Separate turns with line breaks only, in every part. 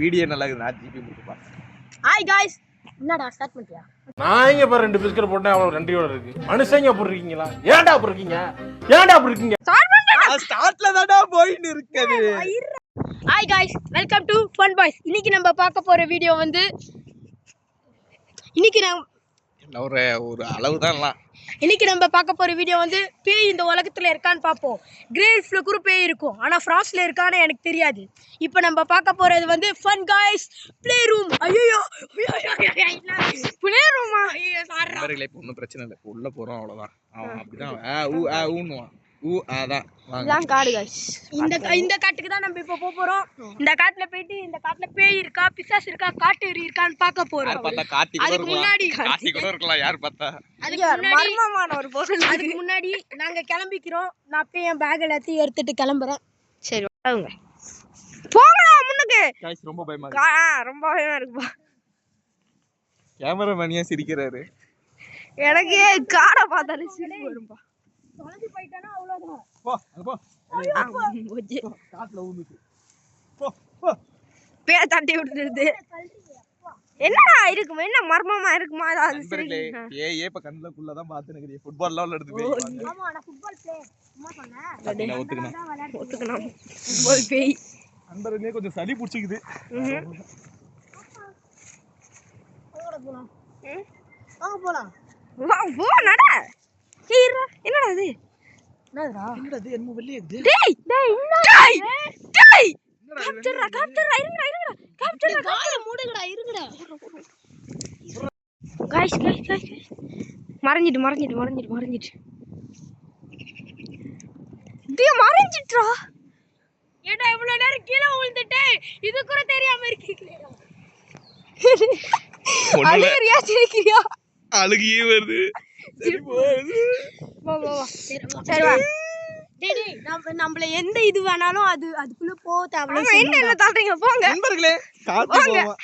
Video நல்லா இருக்குது. நான் ஜிபி முடிப்பா.
Hi guys. என்னடா ஸ்டார்ட் பண்ணியா?
நான் இங்க பாரு 2 பிஸ்கட் போட்டேன் அவ்வளவு நன்றியோட இருக்கு. மனுஷங்க அப்படி இருக்கீங்களா? ஏன்டா அப்படி இருக்கீங்க?
ஸ்டார்ட் பண்ணடா.
ஸ்டார்ட்ல தான்டா போயின்னு இருக்குது.
Hi guys. Welcome to fun boys. இன்னைக்கு நம்ம பார்க்க போற வீடியோ வந்து
ஒரு அளவு தான்லாம்.
இன்னைக்கு நம்ம பார்க்க போற வீடியோ வந்து பேய் இந்த உலகத்துல இருக்கான்னு பார்ப்போம். கிரேவ்ஸ்ல கூட பேய் இருக்கும், ஆனா ஃப்ராஸ்ட்ல இருக்கான்னு எனக்கு தெரியாது. இப்போ நம்ம பார்க்க போறது வந்து ஃபன் गाइस ப்ளே ரூம். ஐயோ ப்ளே ரூமா? ஐயோ சாரி.
நம்பர்களே இப்போ ஒன்றும் பிரச்சனை இல்லை. இப்போ உள்ள போறோம் அவ்வளவுதான். அவன் அப்படிதான் ஊன்னுவான். அதான்
இதான் காடு गाइस. இந்த காட்டுக்கு தான் நம்ம இப்போ போறோம். இந்த காட்டுல போயிட்டு இந்த காட்டுல பேய் இருக்கா, பிசாசு இருக்கா, காட்டேரி இருக்கான்னு பார்க்க போறோம்.
யார் பார்த்தா கார்த்திக் கூட இருக்கலாம். யார் பார்த்தா
மர்மமான ஒரு பொருள். அதுக்கு முன்னாடி நாங்க கிளம்பிக்கிறோம். நான் போய் என் பேக் எல்லாத்தையும் எடுத்துட்டு கிளம்புறேன். சரி வாங்க போங்கடா முன்னுக்கு. गाइस ரொம்ப பயமா இருக்குப்பா.
கேமராமேன் ஏன் சிரிக்கிறாரு?
எனக்கு காரை பார்த்தாலே சிரிப்பு வரும்பா. தொலைஞ்சு போய்ட்டானா அவ்வளவுதான்.
போ போ. காட்ல ஊந்துச்சு. போ போ.
பேய தட்டி விட்டுடுது. என்னடா இருக்குமா? என்ன மர்மமா இருக்குமா?
நண்பர்களே ஏய் இப்ப கண்ணுக்குள்ள தான் பாத்துனீங்க. ஃபுட்பால் எல்லாம் எடுத்து பேய்.
ஆமா நான் ஃபுட்பால் பிளேயர். சும்மா சொன்னேன்.
நான் ஒத்துக்கணும்.
ஃபுட்பால் பேய்.
நண்பர்களே கொஞ்சம் சளி பிடிச்சிக்குது.
போலாம். வாங்க போலாம்.
வா போ நட. ஹீரா என்னடா இது?
என்னடா இது என்னமோ வெள்ளையா இருக்குது.
டேய் காப்சர்ரா இருங்கடா. காப்சர்ரா
கால மூடுங்கடா இருங்கடா.
गाइस மறைஞ்சிட்டு. டேய் மறைஞ்சிட்றா.
ஏடா இவ்வளவு நேரம் கீழ விழுந்துட்டே இது கூட தெரியாம இருக்கீங்களா?
அழுகிறியா சிரிக்கிறியா?
அழுகியே வருது. சரி போ.
வா. சரி வா.
டேய் நம்மள எந்த இது வேணாலும் அதுக்குள்ள போ தேவல.
ஆமா என்ன தள்றீங்க போங்க.
நண்பர்களே காத்து போவா.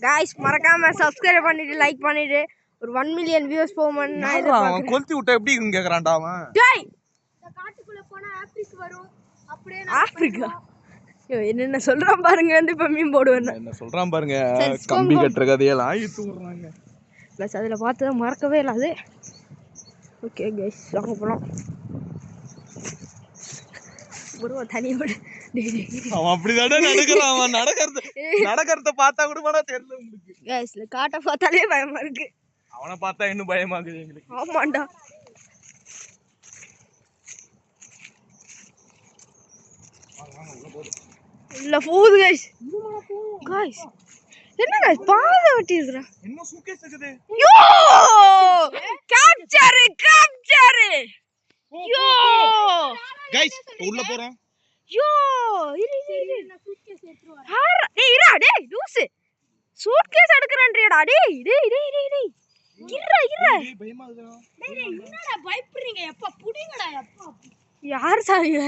गाइस மறக்காம Subscribe பண்ணிட்டு லைக் பண்ணிட்டு ஒரு 1 மில்லியன் வியூஸ் போகும்னு நான் எதிர்பார்க்கறேன்.
கொளுத்தி விட்டா எப்படி இருக்குன்னு கேக்குறான்டா அவன்.
டேய்
இந்த காட்டுக்குள்ள போனா ஆப்பிரிக்கா வரும். அப்படியே
ஆப்பிரிக்கா என்னென்ன சொல்றான் பாருங்க. இப்ப மீன் போடுவேன்.
என்ன சொல்றான் பாருங்க. கம்பி கட்டுற கதையெல்லாம் ஆயிட்டு வர்றாங்க.
ப்ளஸ் அதில் பார்த்ததை மறக்கவே இல்லை அது. ஓகே கைஸ் வாங்க போகலாம். ஒரு தனியோட
அவன் அப்படிதானே நடக்கிறான். அவன் நடக்கிறத பார்த்தா கூட தெரியல உங்களுக்கு.
கைஸ்ல காட்டை பார்த்தாலே பயமா இருக்கு.
அவனை பார்த்தா இன்னும் பயமாகுது எங்களுக்கு.
ஆமாண்டா. உள்ள போகுது கைஸ். என்ன गाइस பாதை வெட்டி இருக்கற?
என்ன சூட்கேஸ் இருக்குது?
யோ! கேப்சர்! யோ!
गाइस உள்ள போறோம்.
யோ! இரு நான் சூட்கேஸ் எடுத்து வரேன். டேய் இரா டேய் லூசு. சூட்கேஸ் எடுக்கறேன்றியடா டேய். இரா.
பயமாகுதுடா.
டேய் என்னடா பயப்படுறீங்க? எப்ப புடிங்கடா எப்ப.
யார் சாவிங்க?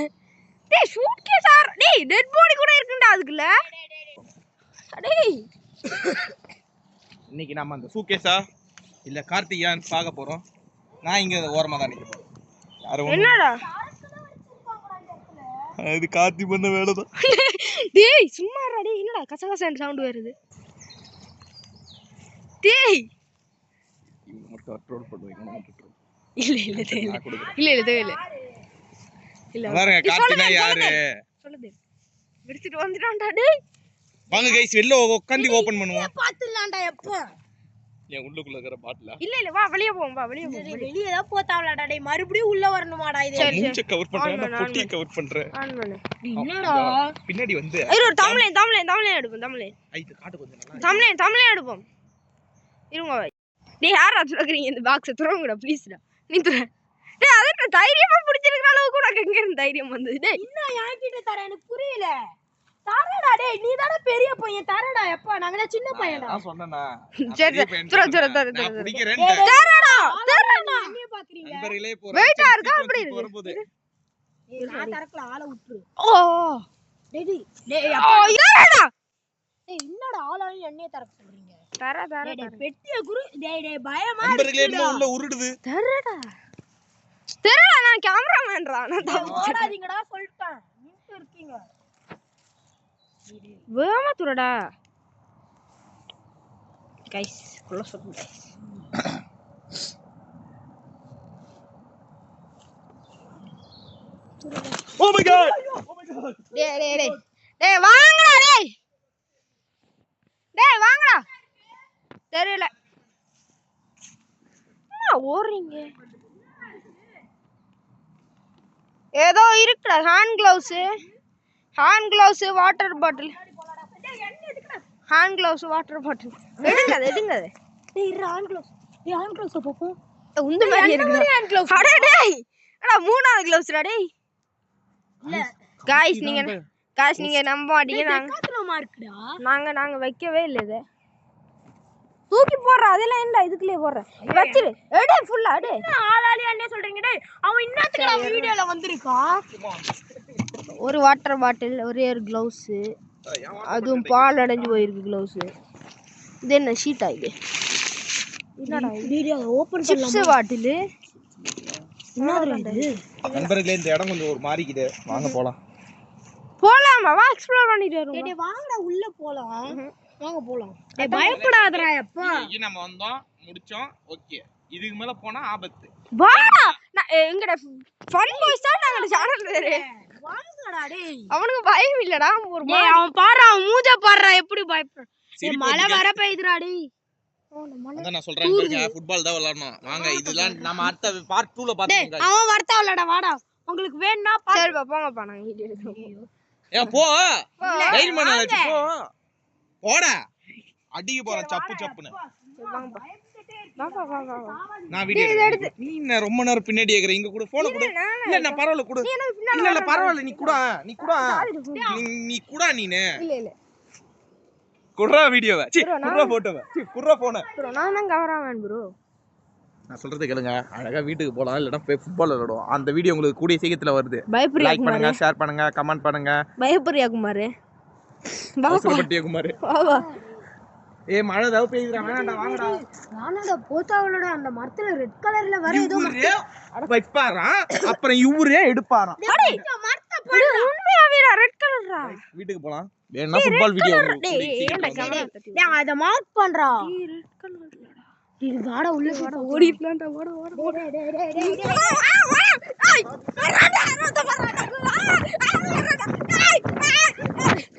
டேய் சூட்கேஸ் டேய் டெட் பாடி கூட இருக்குடா அதுக்குள்ள. டேய்
இன்னைக்கு நாம அந்த சூட்கேஸா இல்ல கார்த்திகான் பார்க்க போறோம். நான் இங்க ஓரமா தான் நிக்கிறேன். யாரும்
என்னடா?
இது கார்த்தி பண்ண வேலை தான்.
டேய் சும்மா இருடா டேய். என்னடா கசகசன்னு சவுண்ட் வருது? டேய்
இவங்க மட்டும் கண்ட்ரோல் பண்ணுவீங்க.
இல்ல தேவையில்ல.
பாருங்க கார்த்தினா யாரு?
சொல்லுது. எடுத்துட்டு வந்துட்டான்டா டேய்.
வாங்க गाइस வெளிய உட்கார்ந்து ஓபன் பண்ணுவோம்.
பாத்துலாம்டா எப்ப.
ஏன் உள்ளுக்குள்ள இருக்கிற பாட்டிலா?
இல்ல வா வெளிய போவோம்.
வெளிய ஏதோ போத்தாவலடா டேய். மறுபடியும் உள்ள வரணுமாடா இது?
மூஞ்ச கவர் பண்றேன். நான் பொட்டி கவர் பண்றேன்.
ஆன் பண்ணு.
என்னடா
பின்னாடி வந்து
ஒரு தமிழே எடுப்போம். தமிழே
ஐது காட்டு கொஞ்சம் நல்லா.
தமிழே எடுப்போம். இருங்க வை. டேய் யாரா சொல்றீங்க இந்த பாக்ஸ் துறங்கடா ப்ளீஸ்டா. நீ துற. டேய் அது தைரியமா பிடிச்சிருக்கிற அளவுக்கு உனக்கு எங்க இருந்து தைரியம் வந்தது? டேய்
இன்னும் யார்கிட்ட தர எனக்கு புரியல. தரடா டேய். நீ தான பெரிய பையன். தரடா எப்ப. நாங்க சின்ன பையன்டா.
நான் சொன்னேனா?
சரி துற.
நான் பிடிக்கிறேன்.
தரடா.
நீ பாக்குறீங்க.
நண்பர்களே போற.
வெயிட்டா இருக்கா அப்படி
வரும்போது.
நான் தரக்கல ஆளை விட்டுரு.
ஓ
டேய்
தரடா.
டேய் என்னடா ஆளாயும் என்னைய தரக்க சொல்றீங்க?
தர
டேய் பெட்டிய குரு. டேய் பயமா
நண்பர்களே என்ன உள்ள உருடுது.
தரடா. தெரியல நான் கேமராமேன்டா நான்
ஓடாதீங்கடா சொல்லிட்டேன் நின்னு இருக்கீங்க
வேகமா துறடா கைஸ் குள்ள சொல்லுங்க
ஓ மை காட்
டேய் வாங்கடா டேய் வாங்கடா தெரியல ஓடுறீங்க ஏதோ இருக்குடா ஹேண்ட் கிளவுஸ் வாட்டர் பாட்டில் எடுங்க அது
டேய் ஹேண்ட் க்ளோஸ் பாப்போம்
உந்த மாதிரி இருக்கு
ஹேண்ட் க்ளோஸ்
அட டேய் அட மூணாவது கிளவுஸ்டா டேய்
இல்ல
गाइस நீங்க நம்ப மாட்டீங்க
காத்துறமா இருக்குடா
நாங்க வைக்கவே இல்ல இத தூக்கி போடுற அதெல்லாம் என்ன இதுக்குள்ளே போடுற வச்சிரு எடே ஃபுல்லா எடே
ஆளாளி அண்ணே சொல்றீங்க டேய் அவன் இன்னத்துக்கு வீடியோல வந்திருக்கான்
ஒரு வாட்டர் பாட்டில் ஒரே ஒரு கிளவுஸ் அதுவும் பால் அடைஞ்சு போயிருக்கு கிளவுஸ் இது என்ன ஷீட்டா இது என்னடா
வீடியோ ஓபன்
சிப்ஸ் பாட்டில்
என்னடா இது
நண்பர்களே இந்த இடம் கொஞ்சம் ஒரு மாறிக்குது வாங்க போலாம்
போலாமா வா எக்ஸ்ப்ளோர் பண்ணிட்டு வருவோம்
டேய் வாங்கடா உள்ள போலாம் வாங்க போலாம் டேய் பயப்படாதடா அப்பா
இன்னைக்கு நம்ம வந்தோம் முடிச்சோம் ஓகே இதுக்கு மேல போனா ஆபத்து
வாடா நான் எங்கட ஃபன் பாய்ஸ் தான் நாங்க சேனல் பேரு
வாங்கடா டேய்
அவனுக்கு பயம் இல்லடா ஒரு
டேய் அவன் பாறா அவன் மூஞ்ச பாறா எப்படி பயப்படுறான்
சிரிப்பு
மழை
வந்துச்சு.
வர பெய்யுதுடா டேய்
அதான் நான் சொல்றேன் பாருங்க ஃபுட்பால் தான் விளையாடணும் வாங்க இதெல்லாம் நம்ம அடுத்த பார்ட் 2ல
டேய்
பாத்துக்கோங்க
அவன் வரத்தாவலடா வாடா உங்களுக்கு வேணும்னா
சரி போங்கப்பா நாங்க வீடியோ எடுக்கிறோம்
ஏன் போ தைரியம் பண்ண வச்சு போ போடா அடிக்க போறேன் சப்புன்னு
வா
நான் வீடியோ எடுத்து நீ என்ன ரொம்ப நேரம் பின்னாடி ஏக்குற இங்க கூட போன் கொடு இல்ல நான் பரவாயில்ல கொடு இல்ல பரவாயில்ல நீ கூட நீ கூட நீனே
இல்ல
குடுறா வீடியோவை சி குடுறா போட்டோவை சி குடுறா போன
ப்ரோ நான் தான் கவராமன் ப்ரோ
நான் சொல்றதை கேளுங்க அழகா வீட்டுக்கு போலாம் இல்லனா போய் ஃபுட்பால் விளையாடுவோம் அந்த வீடியோ உங்களுக்கு கூடிய சீக்கிரத்துல வருது
பயப்பரியா
லைக் பண்ணுங்க ஷேர் பண்ணுங்க கமெண்ட் பண்ணுங்க
பயப்பரியா குமார்
அவசரப்பட்டிய குமார்
வா
ஏய் மழை தவ பெய்யுதுடா வேணாம்டா வாங்கடா
நானடா போத்தாவலடா அந்த மரத்துல ரெட் கலர்ல வர ஏதோ
வைப்பாராம் அப்புறம் இவரே எடுப்பாராம்
உண்மையாவேடா ரெட் கலர்ரா
வீட்டுக்கு போலாம் வேணா ஃபுட்பால் வீடியோ
டேய் ஏன்டா கேமரா தட்டி
டேய் அத மார்க் பண்றா
ரெட் கலர்லடா
டேய் வாடா உள்ள போய்
ஓடிடலாம்டா ஓட
டேய் டேய்